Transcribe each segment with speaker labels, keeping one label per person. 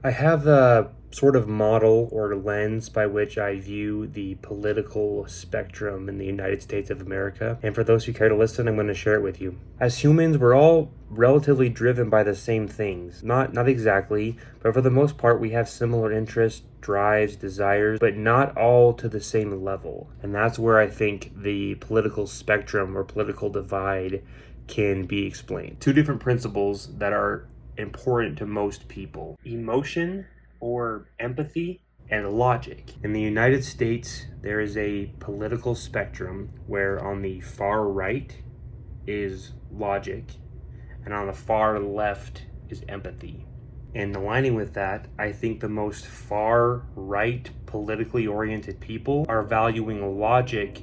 Speaker 1: I have a sort of model or lens by which I view the political spectrum in the United States of America. And for those who care to listen, I'm going to share it with you. As humans, we're all relatively driven by the same things. Not exactly, but for the most part, we have similar interests, drives, desires, but not all to the same level. And that's where I think the political spectrum or political divide can be explained. Two different principles that are important to most people: emotion or empathy, and logic. In the United States, there is a political spectrum where on the far right is logic and on the far left is empathy. And aligning with that, I think the most far right politically oriented people are valuing logic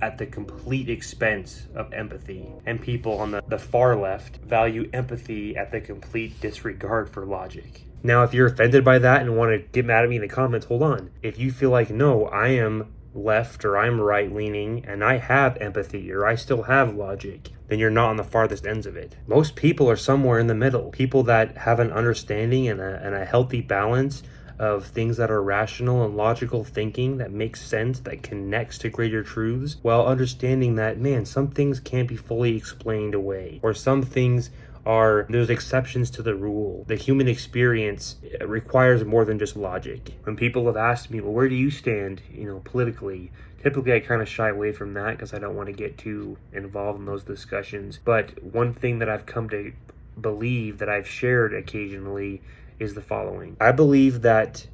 Speaker 1: at the complete expense of empathy. And people on the far left value empathy at the complete disregard for logic. Now, if you're offended by that and want to get mad at me in the comments, hold on. If you feel like, no, I am left or I'm right leaning and I have empathy or I still have logic, then you're not on the farthest ends of it. Most people are somewhere in the middle. People that have an understanding and a healthy balance of things that are rational and logical thinking that makes sense, that connects to greater truths, while understanding that, man, some things can't be fully explained away, or some things there's exceptions to the rule. The human experience requires more than just logic. When people have asked me, well, where do you stand, politically? Typically, I kind of shy away from that because I don't want to get too involved in those discussions. But one thing that I've come to believe that I've shared occasionally is the following. I believe that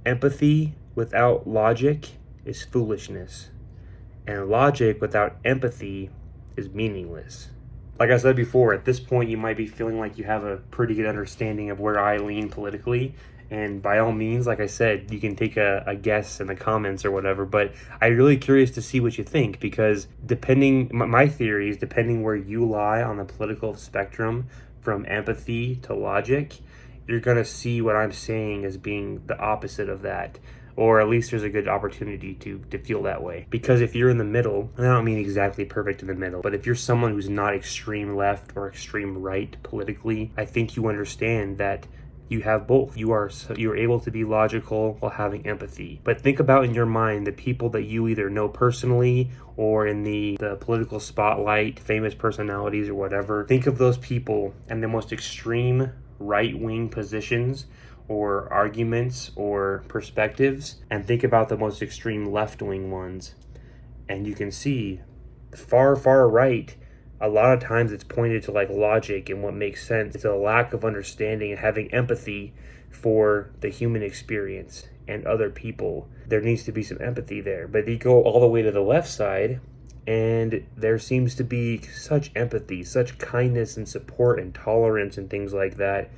Speaker 1: empathy without logic is foolishness, and logic without empathy is meaningless. Like I said before, at this point you might be feeling like you have a pretty good understanding of where I lean politically, and by all means, like I said, you can take a guess in the comments or whatever, but I'm really curious to see what you think, because my theory is depending where you lie on the political spectrum from empathy to logic, you're going to see what I'm saying as being the opposite of that. Or at least there's a good opportunity to feel that way. Because if you're in the middle, and I don't mean exactly perfect in the middle, but if you're someone who's not extreme left or extreme right politically, I think you understand that you have both. You're able to be logical while having empathy. But think about in your mind the people that you either know personally or in the political spotlight, famous personalities or whatever. Think of those people and the most extreme right-wing positions or arguments or perspectives, and think about the most extreme left-wing ones, and you can see far right, a lot of times it's pointed to like logic and what makes sense. It's a lack of understanding and having empathy for the human experience and other people. There needs to be some empathy there. But you go all the way to the left side and there seems to be such empathy, such kindness and support and tolerance and things like that,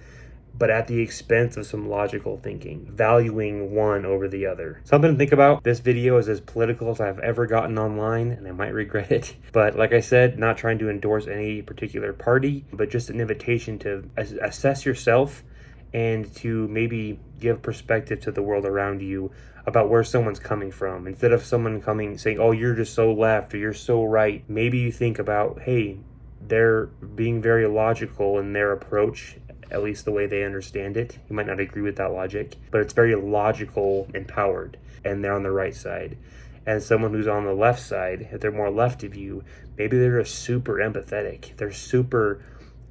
Speaker 1: but at the expense of some logical thinking, valuing one over the other. Something to think about. This video is as political as I've ever gotten online, and I might regret it. But like I said, not trying to endorse any particular party, but just an invitation to assess yourself and to maybe give perspective to the world around you about where someone's coming from. Instead of someone saying, oh, you're just so left or you're so right, maybe you think about, hey, they're being very logical in their approach, at least the way they understand it. You might not agree with that logic, but it's very logical and powered, and they're on the right side. And someone who's on the left side, if they're more left of you, maybe they're just super empathetic. They're super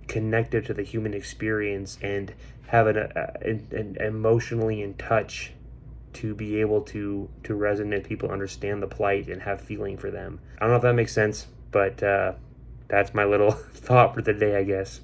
Speaker 1: connected to the human experience and have an emotionally in touch to be able to resonate, people understand the plight and have feeling for them. I don't know if that makes sense, but that's my little thought for the day, I guess.